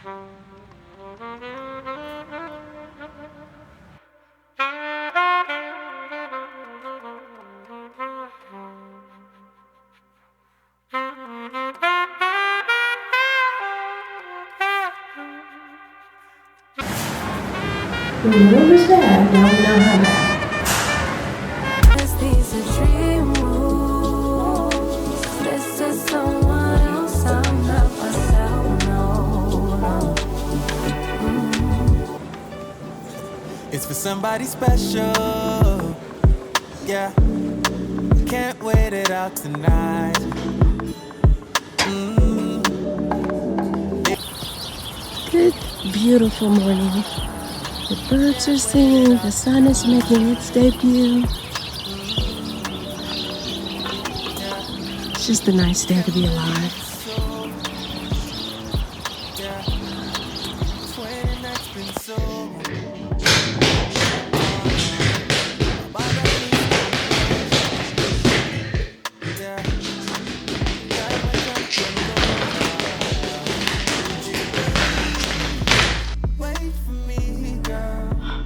What was that? Now we know how that. It's for somebody special. Yeah, can't wait it out tonight. Good, beautiful morning. The birds are singing, the sun is making its debut. It's just a nice day to be alive.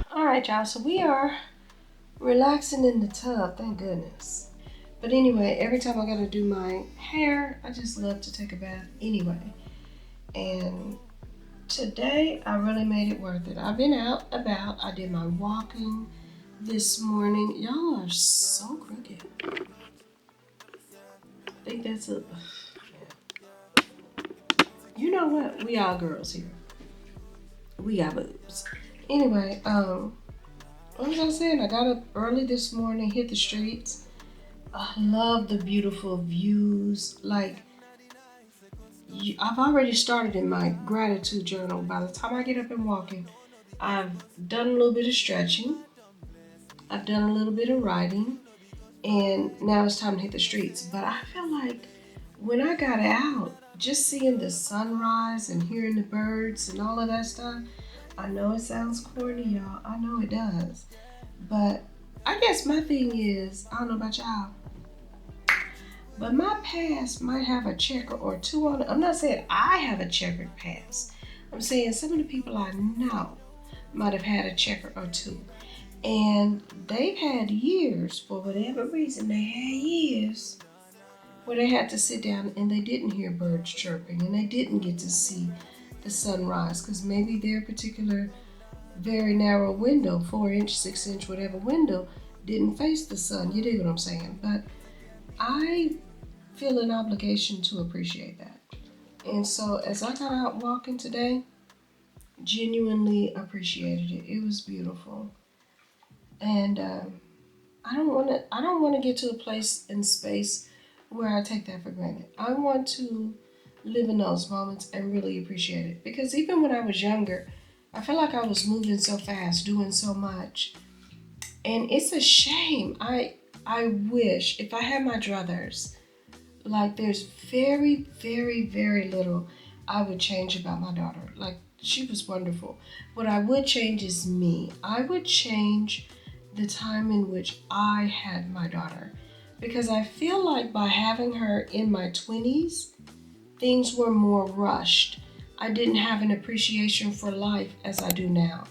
Alright, y'all, so we are relaxing in the tub, thank goodness. But anyway, every time I gotta do my hair, I just love to take a bath anyway. And today, I really made it worth it. I've been out about, I did my walking this morning. Y'all are so crooked. I think that's it. You know what? We all girls here. We got boobs. Anyway, what was I saying? I got up early this morning, hit the streets. I love the beautiful views. Like, I've already started in my gratitude journal. By the time I get up and walking, I've done a little bit of stretching. I've done a little bit of writing. And now it's time to hit the streets. But I feel like when I got out, just seeing the sunrise and hearing the birds and all of that stuff, I know it sounds corny, y'all. I know it does. But I guess my thing is, I don't know about y'all, but my past might have a checker or two on it. I'm not saying I have a checkered past. I'm saying some of the people I know might have had a checker or two. And they've had years, for whatever reason, they had years where they had to sit down and they didn't hear birds chirping and they didn't get to see the sunrise because maybe their particular very narrow window, 4-inch, 6-inch, whatever window, didn't face the sun. You dig what I'm saying? But I feel an obligation to appreciate that. And so as I got out walking today, genuinely appreciated it. It was beautiful. And I don't want to get to a place in space where I take that for granted. I want to live in those moments and really appreciate it. Because even when I was younger, I felt like I was moving so fast, doing so much. And it's a shame. I wish if I had my druthers, like there's very, very, very little I would change about my daughter. Like she was wonderful. What I would change is me. I would change the time in which I had my daughter. Because I feel like by having her in my 20s, things were more rushed. I didn't have an appreciation for life as I do now.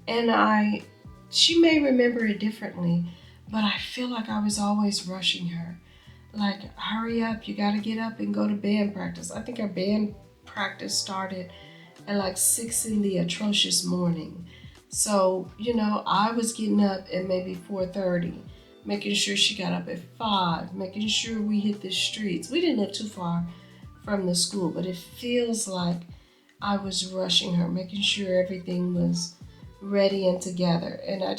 And she may remember it differently, but I feel like I was always rushing her. Like, hurry up, you gotta get up and go to band practice. I think our band practice started at like 6 in the atrocious morning. So, I was getting up at maybe 4:30, making sure she got up at 5, making sure we hit the streets. We didn't live too far from the school, but it feels like I was rushing her, making sure everything was ready and together. And I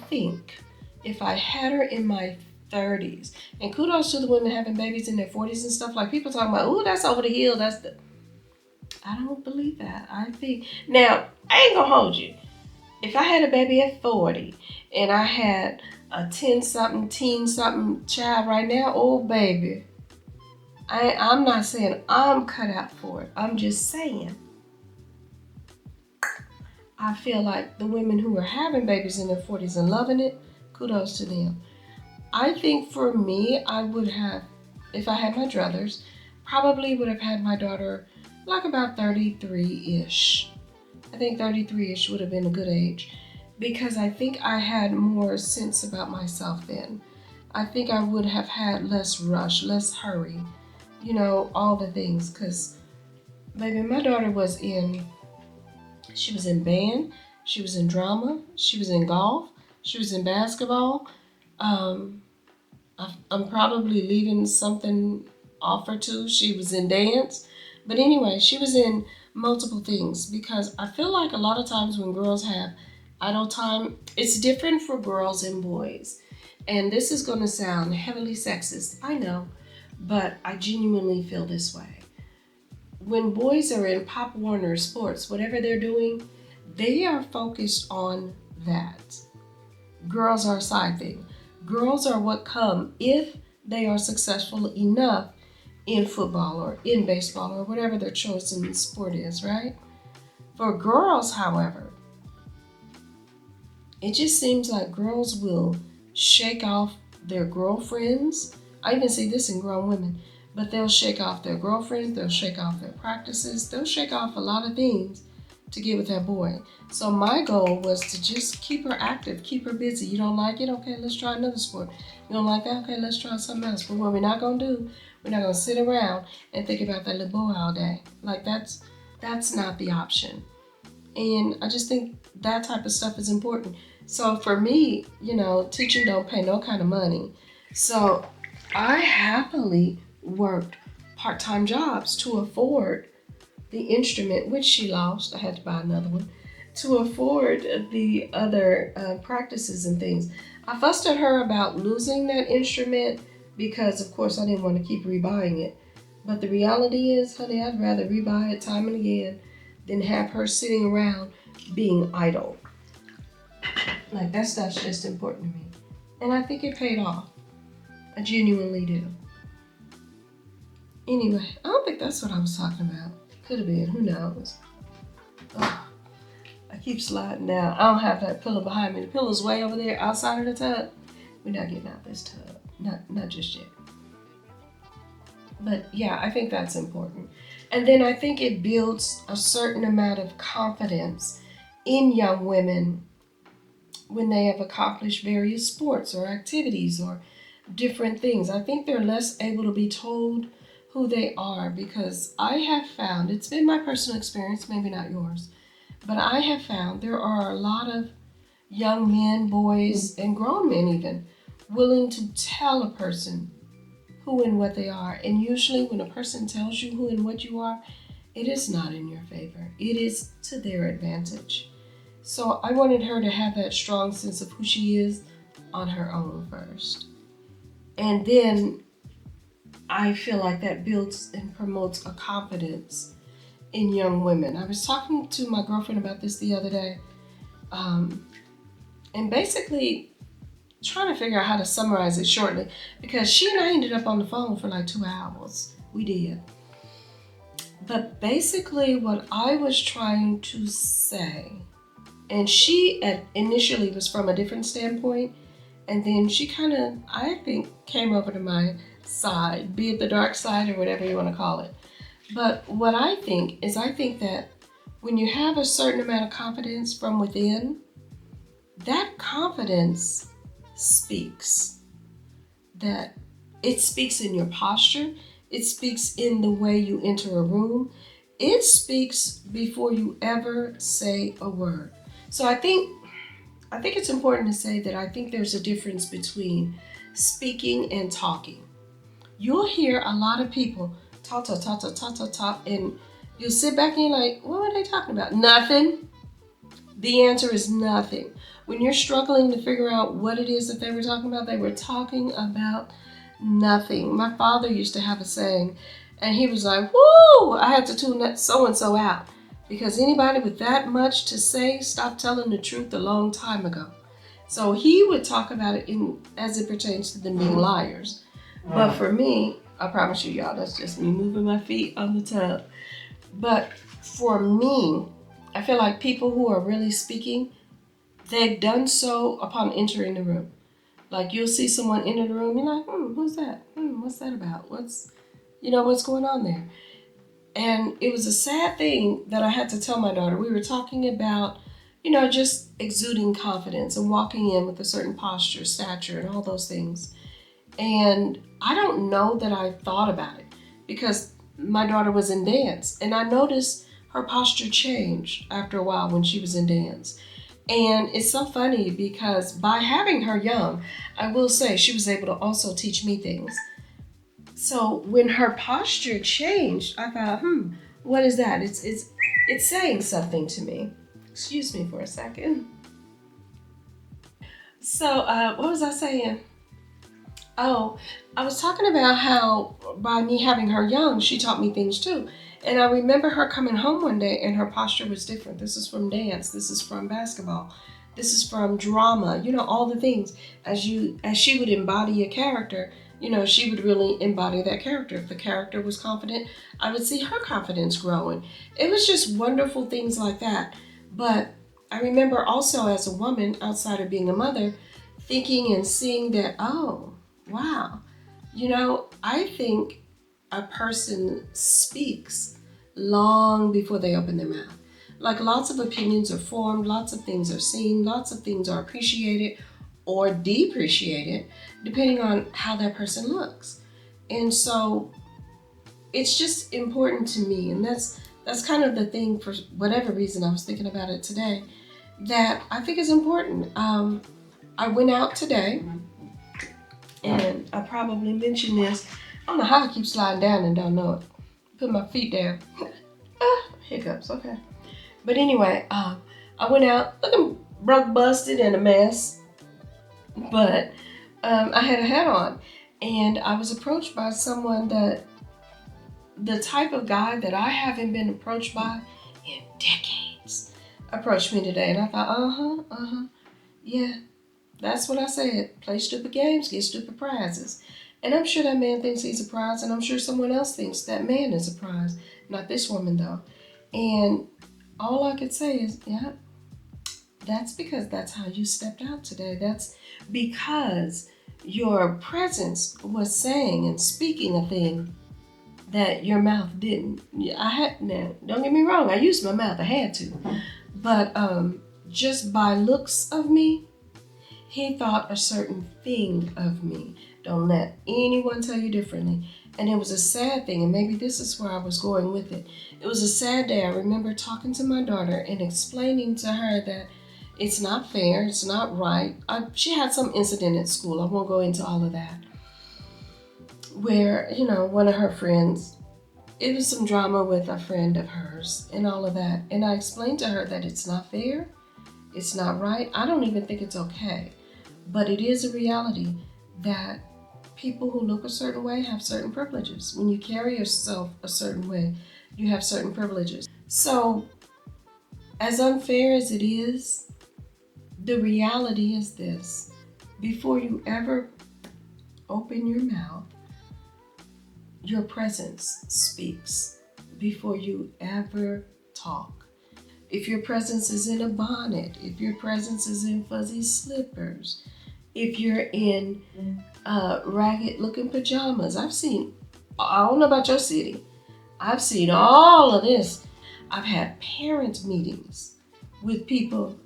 think if I had her in my 30s, and kudos to the women having babies in their 40s and stuff, like people talking about, oh, that's over the hill, I don't believe that. I think, now, I ain't gonna hold you. If I had a baby at 40 and I had a 10-something, teen-something child right now, oh, baby, I'm not saying I'm cut out for it. I'm just saying I feel like the women who are having babies in their 40s and loving it, kudos to them. I think for me, I would have, if I had my druthers, probably would have had my daughter like about 33-ish. I think 33-ish would have been a good age because I think I had more sense about myself then. I think I would have had less rush, less hurry, all the things. Because, baby, my daughter she was in band, she was in drama, she was in golf, she was in basketball. Um, I'm probably leaving something off or two. She was in dance. But anyway, she was in multiple things because I feel like a lot of times when girls have idle time, it's different for girls and boys. And this is going to sound heavily sexist, I know, but I genuinely feel this way. When boys are in Pop Warner sports, whatever they're doing, they are focused on that. Girls are a side thing. Girls are what come if they are successful enough in football or in baseball or whatever their chosen sport is, right? For girls, however, it just seems like girls will shake off their girlfriends. I even see this in grown women, but they'll shake off their girlfriends, they'll shake off their practices, they'll shake off a lot of things to get with that boy. So my goal was to just keep her active, keep her busy. You don't like it? Okay, let's try another sport. You don't like that? Okay, let's try something else. But what we're not gonna do, we're not gonna sit around and think about that little boy all day. Like that's not the option. And I just think that type of stuff is important. So for me, teaching don't pay no kind of money. So I happily worked part-time jobs to afford the instrument, which she lost. I had to buy another one to afford the other practices and things. I fussed at her about losing that instrument because, of course, I didn't want to keep rebuying it. But the reality is, honey, I'd rather rebuy it time and again than have her sitting around being idle. Like, that stuff's just important to me. And I think it paid off. I genuinely do. Anyway, I don't think that's what I was talking about. Could have been, who knows? Oh, I keep sliding down. I don't have that pillow behind me. The pillow's way over there outside of the tub. We're not getting out this tub. Not just yet. But yeah, I think that's important. And then I think it builds a certain amount of confidence in young women when they have accomplished various sports or activities or different things. I think they're less able to be told who they are because I have found, it's been my personal experience, maybe not yours, but I have found there are a lot of young men, boys, and grown men even willing to tell a person who and what they are. And usually when a person tells you who and what you are, it is not in your favor. It is to their advantage. So I wanted her to have that strong sense of who she is on her own first. And then I feel like that builds and promotes a confidence in young women. I was talking to my girlfriend about this the other day, and basically trying to figure out how to summarize it shortly, because she and I ended up on the phone for like 2 hours. We did. But basically what I was trying to say, and she initially was from a different standpoint, and then she kind of, I think, came over to my side, be it the dark side or whatever you want to call it. But what I think is, I think that when you have a certain amount of confidence from within, that confidence speaks. That it speaks in your posture, it speaks in the way you enter a room, it speaks before you ever say a word. So I think it's important to say that I think there's a difference between speaking and talking. You'll hear a lot of people talk, and you'll sit back and you're like, what are they talking about? Nothing. The answer is nothing. When you're struggling to figure out what it is that they were talking about, they were talking about nothing. My father used to have a saying, and he was like, whoo, I had to tune that so-and-so out. Because anybody with that much to say stopped telling the truth a long time ago. So he would talk about it as it pertains to them being liars. But for me, I promise you, y'all, that's just me moving my feet on the tub. But for me, I feel like people who are really speaking, they've done so upon entering the room. Like you'll see someone enter the room, you're like, who's that? What's that about? What's going on there? And it was a sad thing that I had to tell my daughter. We were talking about, just exuding confidence and walking in with a certain posture, stature, and all those things. And I don't know that I thought about it because my daughter was in dance, and I noticed her posture changed after a while when she was in dance. And it's so funny because by having her young, I will say she was able to also teach me things. So when her posture changed, I thought, what is that? It's saying something to me. Excuse me for a second. So what was I saying? Oh, I was talking about how by me having her young, she taught me things too. And I remember her coming home one day and her posture was different. This is from dance. This is from basketball. This is from drama. All the things. As she would embody a character, she would really embody that character. If the character was confident, I would see her confidence growing. It was just wonderful things like that. But I remember also as a woman, outside of being a mother, thinking and seeing that, oh, wow. I think a person speaks long before they open their mouth. Like lots of opinions are formed, lots of things are seen, lots of things are appreciated or depreciated depending on how that person looks. And so it's just important to me, and that's kind of the thing for whatever reason I was thinking about it today, that I think is important. I went out today, and I probably mentioned this. I don't know how I keep sliding down and don't know it. Put my feet down. Hiccups, okay. But anyway, I went out looking broke, busted, and a mess. But I had a hat on, and I was approached by someone that the type of guy that I haven't been approached by in decades approached me today. And I thought, yeah, that's what I said. Play stupid games, get stupid prizes. And I'm sure that man thinks he's a prize, and I'm sure someone else thinks that man is a prize. Not this woman, though. And all I could say is, yeah, that's because that's how you stepped out today. That's because your presence was saying and speaking a thing that your mouth didn't. Now, don't get me wrong, I used my mouth, I had to. But just by looks of me, he thought a certain thing of me. Don't let anyone tell you differently. And it was a sad thing, and maybe this is where I was going with it. It was a sad day. I remember talking to my daughter and explaining to her that it's not fair, it's not right. She had some incident at school. I won't go into all of that. Where, one of her friends, it was some drama with a friend of hers and all of that. And I explained to her that it's not fair, it's not right. I don't even think it's okay. But it is a reality that people who look a certain way have certain privileges. When you carry yourself a certain way, you have certain privileges. So, as unfair as it is, the reality is this. Before you ever open your mouth, your presence speaks. Before you ever talk. If your presence is in a bonnet, if your presence is in fuzzy slippers, if you're in ragged looking pajamas. I don't know about your city. I've seen all of this. I've had parent meetings with people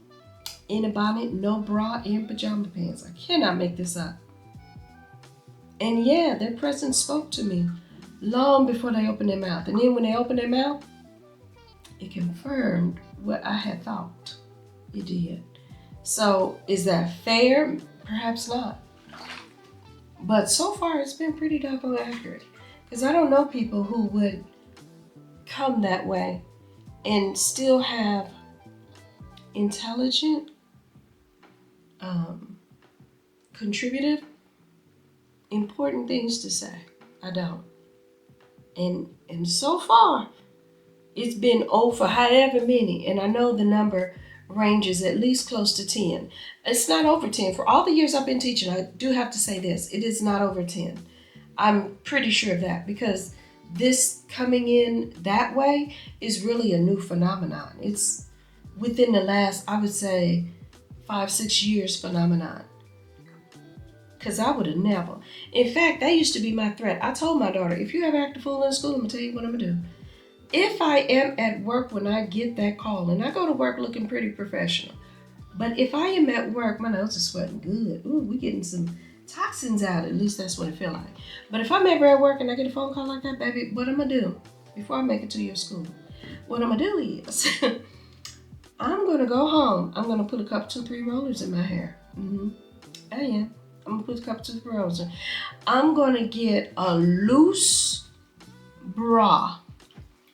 in a bonnet, no bra, in pajama pants. I cannot make this up. And yeah, their presence spoke to me long before they opened their mouth. And then when they opened their mouth, it confirmed what I had thought. It did. So is that fair? Perhaps not. But so far, it's been pretty doggone accurate. Because I don't know people who would come that way and still have intelligent, contributive, important things to say. I don't. And so far, it's been over however many. And I know the number ranges at least close to 10. It's not over 10. For all the years I've been teaching, I do have to say this. It is not over 10. I'm pretty sure of that because this coming in that way is really a new phenomenon. It's within the last, I would say, 5-6 years phenomenon. Because I would have never. In fact, that used to be my threat. I told my daughter, if you ever act a fool in school, I'm going to tell you what I'm going to do. if I am at work when I get that call, and I go to work looking pretty professional, but if I am at work, my nose is sweating good. Ooh, we getting some toxins out. At least that's what it feel like. But if I'm ever at work and I get a phone call like that, baby, what I'm gonna do before I make it to your school? What I'm gonna do is I'm gonna go home. I'm gonna put a couple, 2-3 rollers in my hair. I am. I'm gonna put a couple, 2-3 rollers in. I'm gonna get a loose bra.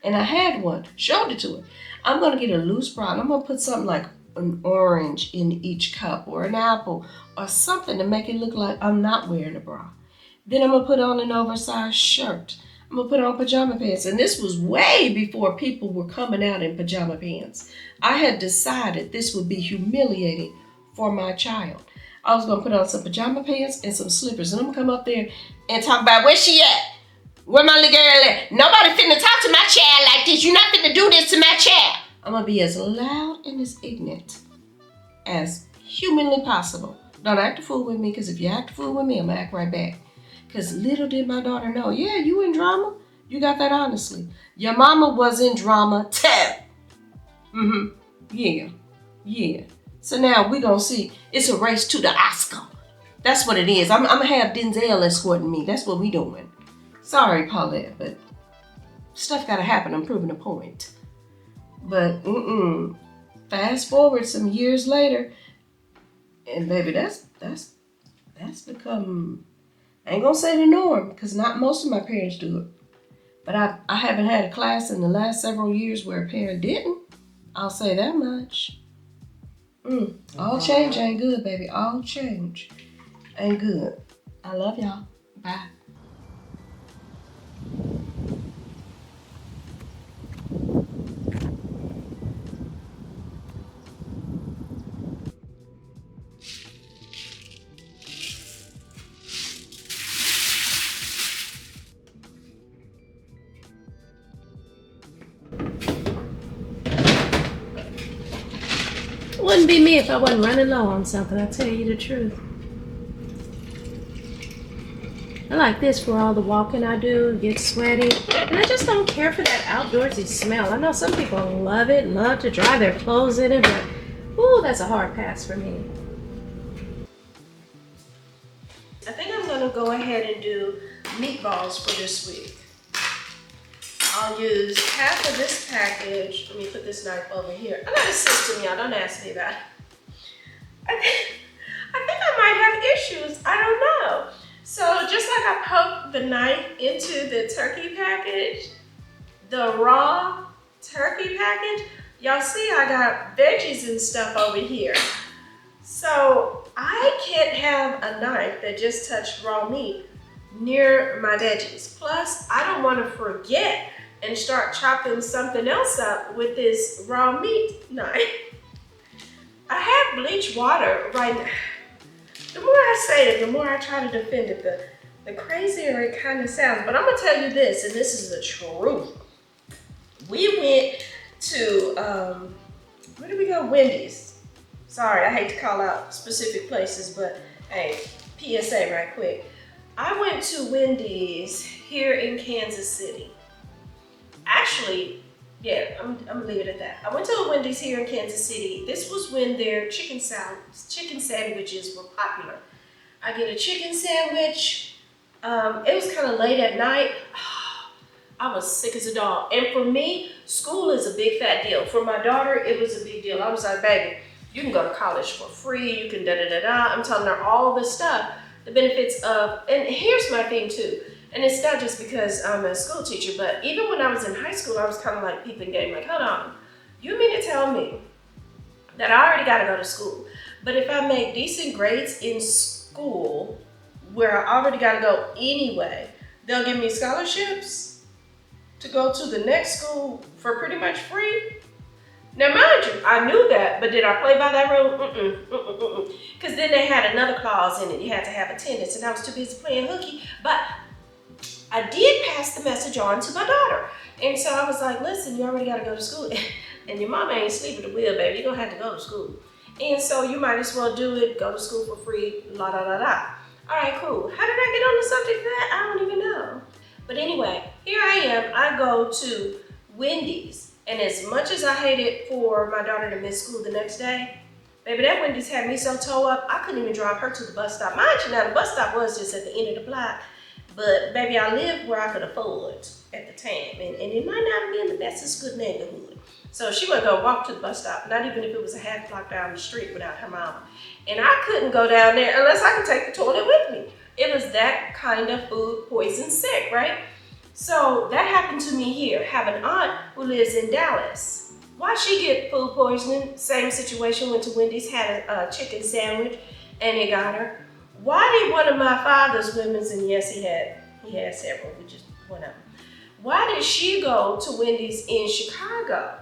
And I had one, showed it to her. I'm gonna get a loose bra and I'm gonna put something like an orange in each cup or an apple or something to make it look like I'm not wearing a bra. Then I'm gonna put on an oversized shirt. I'm gonna put on pajama pants. And this was way before people were coming out in pajama pants. I had decided this would be humiliating for my child. I was gonna put on some pajama pants and some slippers. And I'm gonna come up there and talk about where she at? Where my little girl at? Nobody finna talk to my child like this. You're not finna do this to my child. I'm gonna be as loud and as ignorant as humanly possible. Don't act a fool with me, because if you act a fool with me, I'm gonna act right back. Because little did my daughter know, yeah, you in drama? You got that honestly. Your mama was in drama too. Yeah. So now we're gonna see. It's a race to the Oscar. That's what it is. I'm gonna have Denzel escorting me. That's what we doing. Sorry, Paulette, but stuff gotta happen. I'm proving a point. But fast forward some years later, and baby, that's become, I ain't gonna say the norm, because not most of my parents do it. But I haven't had a class in the last several years where a parent didn't. I'll say that much. All change ain't good, baby. All change ain't good. I love y'all. Bye. Wouldn't be me if I wasn't running low on something, I'll tell you the truth. I like this for all the walking I do, get sweaty, and I just don't care for that outdoorsy smell. I know some people love it, love to dry their clothes in it, but ooh, that's a hard pass for me. I think I'm gonna go ahead and do meatballs for this week. I'll use half of this package. Let me put this knife over here. I got a system, y'all. Don't ask me about it. I think I might have issues. I don't know. So just like I poked the knife into the turkey package, the raw turkey package, y'all see I got veggies and stuff over here. So I can't have a knife that just touched raw meat near my veggies. Plus, I don't want to forget and start chopping something else up with this raw meat knife. I have bleach water right now. The more I say it, the more I try to defend it, the crazier it kind of sounds. But I'm gonna tell you this, and this is the truth. We went to, where did we go? Wendy's. Sorry, I hate to call out specific places, but hey, PSA right quick. I went to Wendy's here in Kansas City. Actually, yeah, I'm gonna leave it at that. I went to a Wendy's here in Kansas City. This was when their chicken sandwiches were popular. I get a chicken sandwich. It was kind of late at night. I was sick as a dog. And for me, school is a big fat deal. For my daughter, it was a big deal. I was like, baby, you can go to college for free. You can da-da-da-da. I'm telling her all this stuff. The benefits of, and here's my thing too. And it's not just because I'm a school teacher, but even when I was in high school, I was kind of like peeping game, like, hold on, you mean to tell me that I already got to go to school, but if I make decent grades in school where I already got to go anyway, they'll give me scholarships to go to the next school for pretty much free? Now, mind you, I knew that, but did I play by that rule? Because then they had another clause in it. You had to have attendance, and I was too busy playing hooky. But I did pass the message on to my daughter. And so I was like, listen, you already got to go to school. And your mama ain't asleep at the wheel, baby. You're going to have to go to school. And so you might as well do it, go to school for free, la da da da. All right, cool. How did I get on the subject of that? I don't even know. But anyway, here I am. I go to Wendy's. And as much as I hated for my daughter to miss school the next day, baby, that Wendy's had me so tore up, I couldn't even drive her to the bus stop. Mind you, now the bus stop was just at the end of the block, but baby, I lived where I could afford at the time, and it might not be in the bestest good neighborhood. So she wasn't gonna walk to the bus stop, not even if it was a half block down the street without her mama. And I couldn't go down there unless I could take the toilet with me. It was that kind of food poison sick, right? So that happened to me here. Have an aunt who lives in Dallas. Why she get food poisoning? Same situation, went to Wendy's, had a chicken sandwich, and it got her. Why did one of my father's women's, and yes, he had several, we just one of them. Why did she go to Wendy's in Chicago?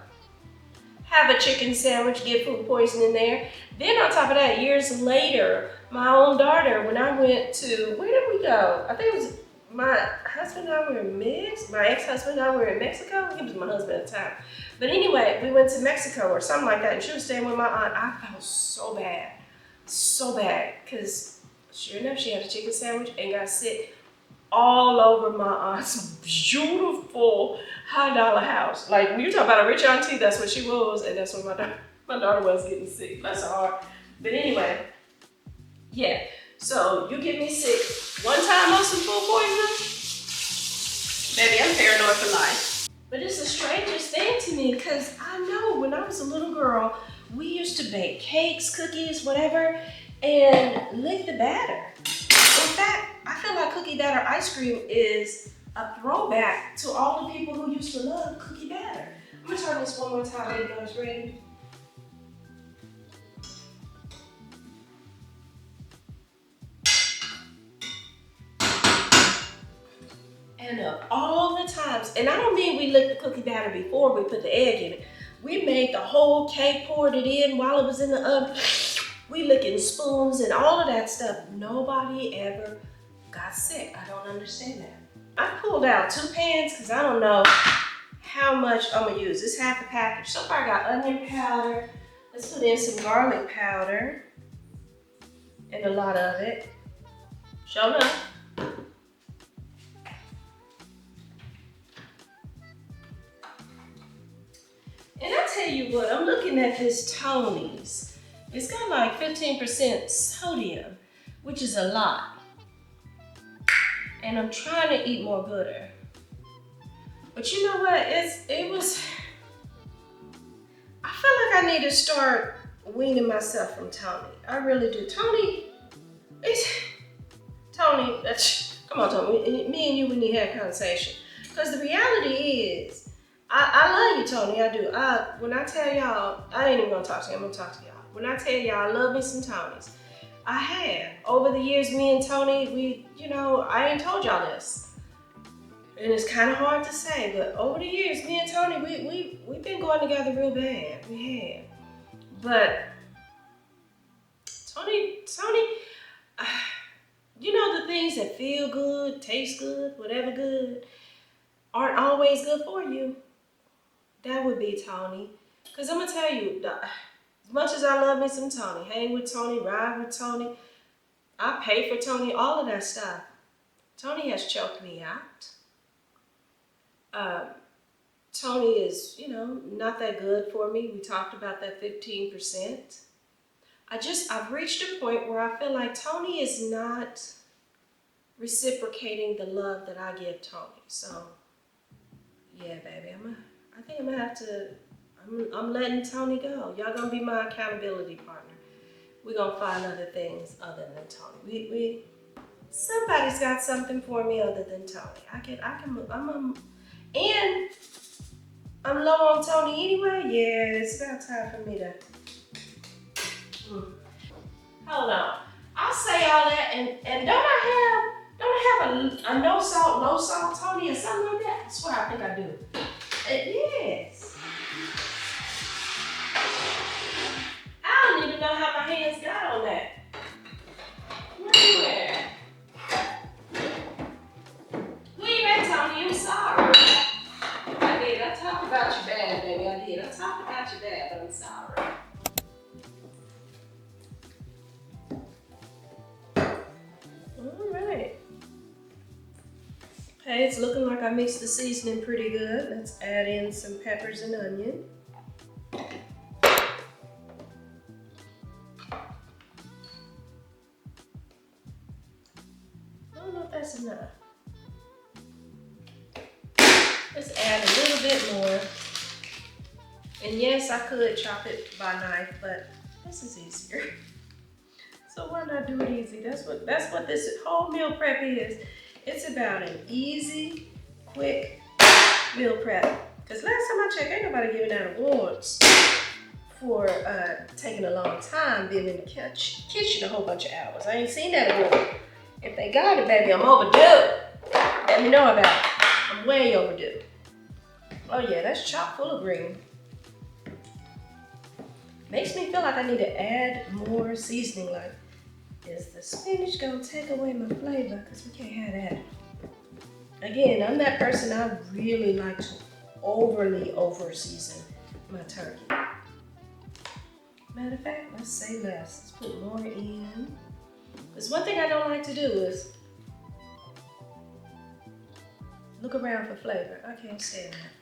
Have a chicken sandwich, get food poisoning there. Then on top of that, years later, my own daughter, when I went to, where did we go? I think it was my husband and I were in my ex-husband and I were in Mexico. He was my husband at the time. But anyway, we went to Mexico or something like that, and she was staying with my aunt. I felt so bad, because sure enough, she had a chicken sandwich and got sick all over my aunt's beautiful $100 house. Like, when you talk about a rich auntie, that's what she was, and that's what my daughter was getting sick. Bless her heart. But anyway, yeah. So you get me sick one time on some food poisoning, baby, I'm paranoid for life. But it's the strangest thing to me, because I know when I was a little girl, we used to bake cakes, cookies, whatever, and lick the batter. In fact, I feel like cookie batter ice cream is a throwback to all the people who used to love cookie batter. I'm gonna turn this one more time, baby, when it's ready. And of all the times, and I don't mean we licked the cookie batter before we put the egg in it. We made the whole cake, poured it in while it was in the oven. We licking spoons and all of that stuff. Nobody ever got sick. I don't understand that. I pulled out 2 pans because I don't know how much I'm gonna use. This half a package. So far I got onion powder. Let's put in some garlic powder. And a lot of it. Show enough. And I tell you what, I'm looking at this Tony's. It's got like 15% sodium, which is a lot. And I'm trying to eat more gooder. But you know what, I feel like I need to start weaning myself from Tony. I really do. Tony, come on Tony, me and you, we need to have a conversation. Because the reality is, I love you, Tony, I do. When I tell y'all, I ain't even gonna talk to you, I'm gonna talk to y'all. When I tell y'all I love me some Tonys, I have. Over the years, me and Tony, I ain't told y'all this. And it's kind of hard to say, but over the years, me and Tony, we've been going together real bad. We have. But Tony, the things that feel good, taste good, whatever good, aren't always good for you. That would be Tony. Because I'm going to tell you, as much as I love me some Tony, hang with Tony, ride with Tony, I pay for Tony, all of that stuff. Tony has choked me out. Tony is, not that good for me. We talked about that 15%. I've reached a point where I feel like Tony is not reciprocating the love that I give Tony. So, yeah, baby, I think I'm gonna have to, I'm letting Tony go. Y'all gonna be my accountability partner. We're gonna find other things other than Tony. Somebody's got something for me other than Tony. And I'm low on Tony anyway. Yeah, it's about time for me to, hold on. I'll say all that, and don't I have a no salt, low salt Tony or something like that? I swear I think I do. Yes. I don't even know how my hands got on that. Where? Where you at, Tony? I'm sorry. I did. I talked about you bad, baby. I did. I talked about you bad, but I'm sorry. All right. Okay, it's looking like I mixed the seasoning pretty good. Let's add in some peppers and onion. I don't know if that's enough. Let's add a little bit more. And yes, I could chop it by knife, but this is easier. So why not do it easy? That's what this whole meal prep is. It's about an easy, quick meal prep. Because last time I checked, ain't nobody giving out awards for taking a long time, being in the kitchen a whole bunch of hours. I ain't seen that award. If they got it, baby, I'm overdue. Let me know about it. I'm way overdue. Oh yeah, that's chock full of green. Makes me feel like I need to add more seasoning. Like, is the spinach gonna take away my flavor? Because we can't have that. Again, I'm that person, I really like to overly over-season my turkey. Matter of fact, let's say less. Let's put more in. Because one thing I don't like to do is look around for flavor. I can't stand that.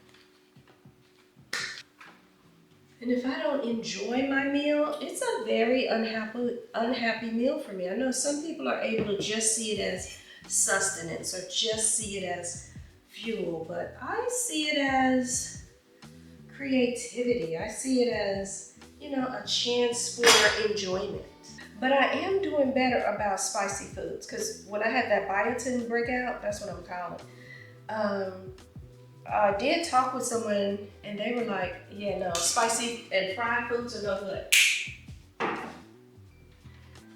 And if I don't enjoy my meal, it's a very unhappy meal for me. I know some people are able to just see it as sustenance or just see it as fuel, but I see it as creativity. I see it as, you know, a chance for enjoyment. But I am doing better about spicy foods, because when I had that biotin breakout, that's what I'm calling. I did talk with someone and they were like, yeah, no, spicy and fried foods are no good.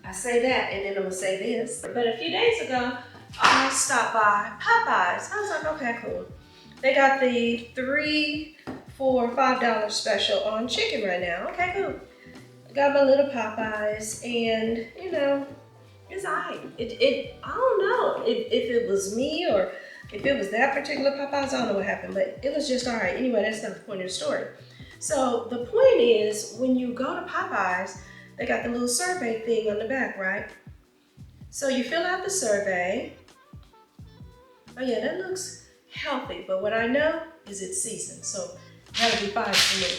I say that and then I'm gonna say this. But a few days ago, I stopped by Popeyes. I was like, okay, cool. They got the 3 for $5 special on chicken right now. Okay, cool. I got my little Popeyes and, you know, it's alright. I don't know if it was me or if it was that particular Popeyes, I don't know what happened, but it was just all right. Anyway, that's not the point of the story. So the point is, when you go to Popeyes, they got the little survey thing on the back, right? So you fill out the survey. Oh yeah, that looks healthy, but what I know is it's seasoned, so that'll be fine for me.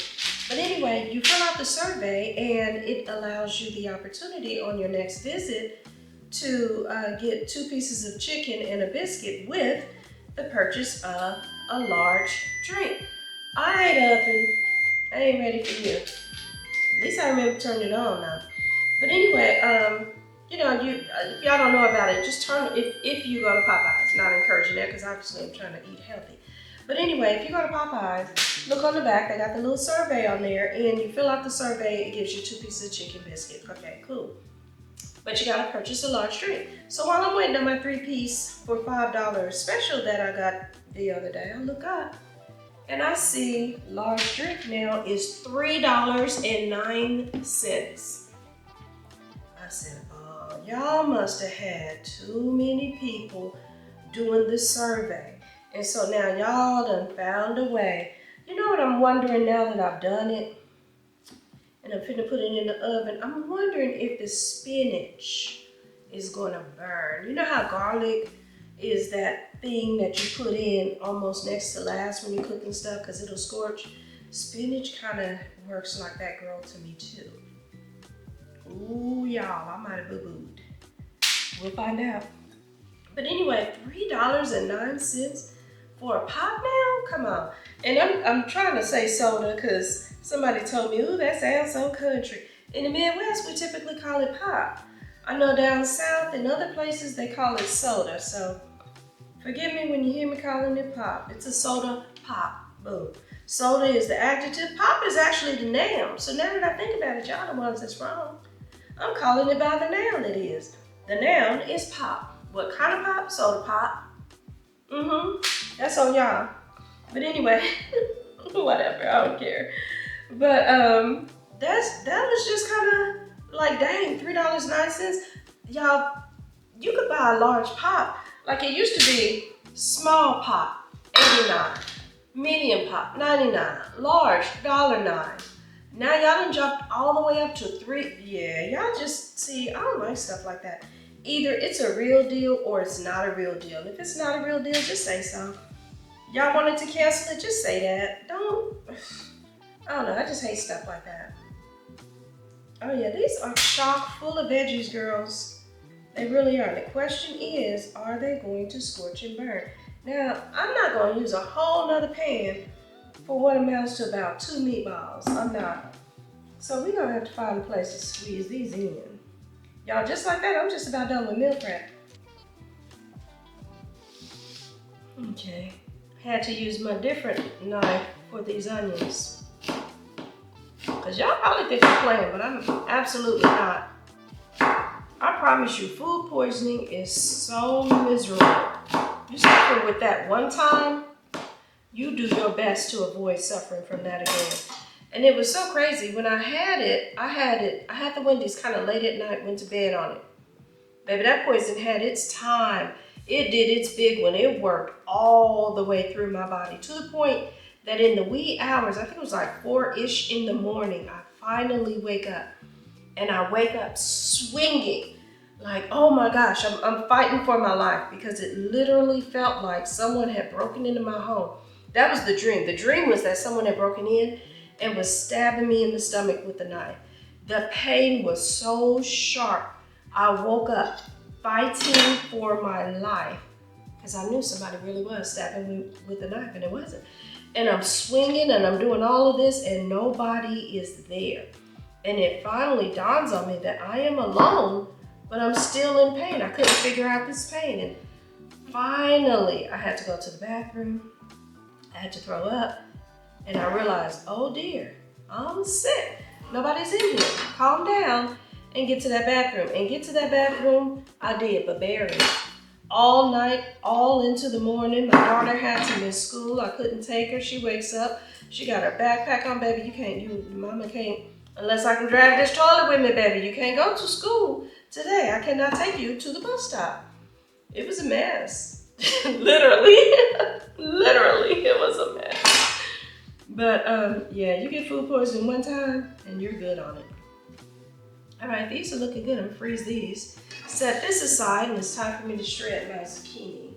But anyway, you fill out the survey and it allows you the opportunity on your next visit to get 2 pieces of chicken and a biscuit with the purchase of a large drink. All right, up, and I ain't ready for you. At least I remember turning it on now. But anyway, you know, if y'all don't know about it, just turn if you go to Popeyes. Not encouraging that, because obviously I'm trying to eat healthy. But anyway, if you go to Popeyes, look on the back. They got the little survey on there, and you fill out the survey. It gives you 2 pieces of chicken biscuit. Okay, cool. But you gotta purchase a large drink. So while I'm waiting on my 3-piece for $5 special that I got the other day, I look up and I see large drink now is $3.09. I said, oh, y'all must have had too many people doing the survey. And so now y'all done found a way. You know what I'm wondering now that I've done it? And I'm finna put it in the oven. I'm wondering if the spinach is gonna burn. You know how garlic is that thing that you put in almost next to last when you're cooking stuff because it'll scorch? Spinach kind of works like that, girl, to me too. Ooh, y'all, I might have boo-booed. We'll find out. But anyway, $3.09 for a pop now? Come on. And I'm trying to say soda because somebody told me, ooh, that sounds so country. In the Midwest, we typically call it pop. I know down south and other places, they call it soda. So forgive me when you hear me calling it pop. It's a soda pop, boom. Soda is the adjective. Pop is actually the noun. So now that I think about it, y'all the ones that's wrong. I'm calling it by the noun it is. The noun is pop. What kind of pop? Soda pop. That's on y'all. But anyway, whatever, I don't care. But that was just kind of like, dang, $3.09. Y'all, you could buy a large pop. Like it used to be small pop, $89, medium pop, $99, large, $1.09. Now y'all done jumped all the way up to $3. Yeah, y'all just see, I don't like stuff like that. Either it's a real deal or it's not a real deal. If it's not a real deal, just say so. Y'all wanted to cancel it, just say that. I don't know, I just hate stuff like that. Oh yeah, these are chock full of veggies, girls. They really are. The question is, are they going to scorch and burn? Now, I'm not going to use a whole nother pan for what amounts to about 2 meatballs. I'm not. So we're going to have to find a place to squeeze these in. Y'all, just like that, I'm just about done with meal prep. Okay. Had to use my different knife for these onions. Because y'all probably think I'm playing, but I'm absolutely not. I promise you, food poisoning is so miserable. You suffer with that one time, you do your best to avoid suffering from that again. And it was so crazy. When I had the Wendy's kind of late at night, went to bed on it. Baby, that poison had its time. It did its big one. It worked all the way through my body to the point that in the wee hours, I think it was like 4-ish in the morning, I finally wake up. And I wake up swinging. Like, oh my gosh, I'm fighting for my life, because it literally felt like someone had broken into my home. That was the dream. The dream was that someone had broken in and was stabbing me in the stomach with a knife. The pain was so sharp. I woke up fighting for my life because I knew somebody really was stabbing me with a knife, and it wasn't. And I'm swinging and I'm doing all of this and nobody is there. And it finally dawns on me that I am alone, but I'm still in pain. I couldn't figure out this pain. And finally, I had to go to the bathroom. I had to throw up. And I realized, oh dear, I'm sick. Nobody's in here. Calm down and get to that bathroom. And get to that bathroom, I did, but barely. All night, all into the morning. My daughter had to miss school. I couldn't take her. She wakes up. She got her backpack on, baby. Mama can't, unless I can drag this toilet with me, baby. You can't go to school today. I cannot take you to the bus stop. It was a mess. Literally, it was a mess. But yeah, you get food poisoning one time and you're good on it. All right, these are looking good. I'm gonna freeze these. Set this aside, and it's time for me to shred my zucchini.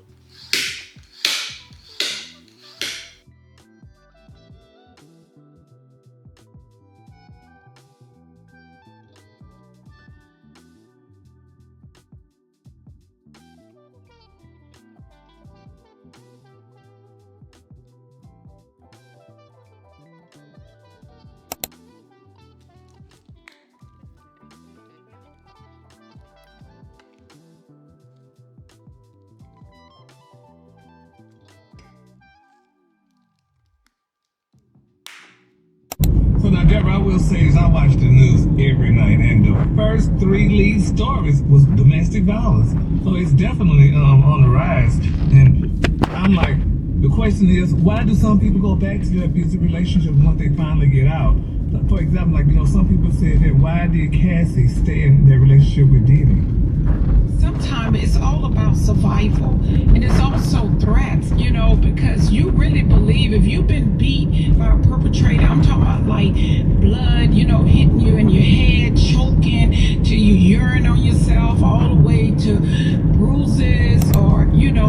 So now, Deborah, I will say is I watch the news every night, and the first 3 lead stories was domestic violence. So it's definitely on the rise. And I'm like, the question is, why do some people go back to that abusive relationship once they finally get out? For example, like, some people said that why did Cassie stay in that relationship with Diddy? Sometimes it's all about survival, and it's also threats, because you really believe if you've been beat by a perpetrator, I'm talking about like blood, hitting you in your head, choking, to you urine on yourself, all the way to bruises, or,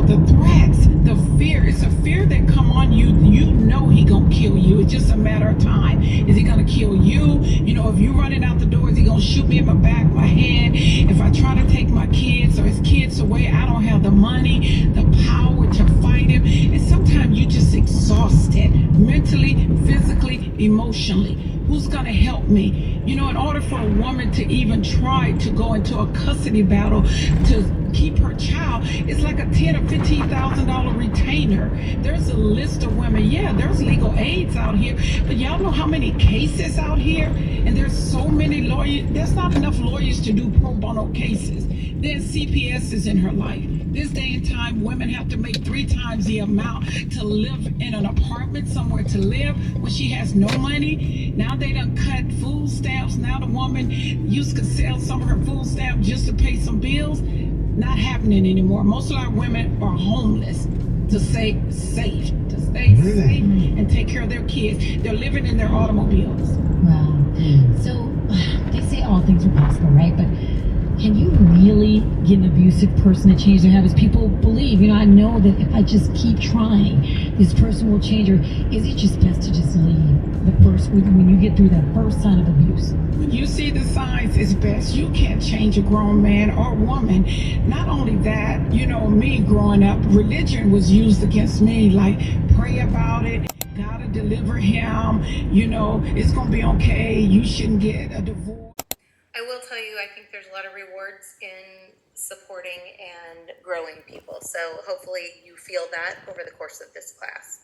the threats, the fear. It's a fear that come on you. You know he gonna kill you. It's just a matter of time. Is he gonna kill you? If you running out the door, is he gonna shoot me in my back, my head? If I try to take my kids or his kids away, I don't have the money, the power to fight him. And sometimes you just exhausted mentally, physically, emotionally. Who's gonna help me? In order for a woman to even try to go into a custody battle to keep her child, it's like a $10,000 or $15,000 retainer. There's a list of women. Yeah, there's legal aids out here, but y'all know how many cases out here, and there's so many lawyers. There's not enough lawyers to do pro bono cases. Then CPS is in her life. This day and time, women have to make 3 times the amount to live in an apartment, somewhere to live, when she has no money. Now they done cut food stamps. Now the woman used to sell some of her food stamps just to pay some bills. Not happening anymore. Most of our women are homeless to stay safe, and take care of their kids. They're living in their automobiles. Wow. So they say all things are possible, right? But Can you really get an abusive person to change their habits? People believe, I know that if I just keep trying, this person will change. Or is it just best to just leave when you get through that first sign of abuse? When you see the signs, it's best. You can't change a grown man or woman. Not only that, me growing up, religion was used against me. Like, pray about it. Gotta deliver him. It's gonna be okay. You shouldn't get a divorce. I will tell you, I think there's a lot of rewards in supporting and growing people. So hopefully you feel that over the course of this class.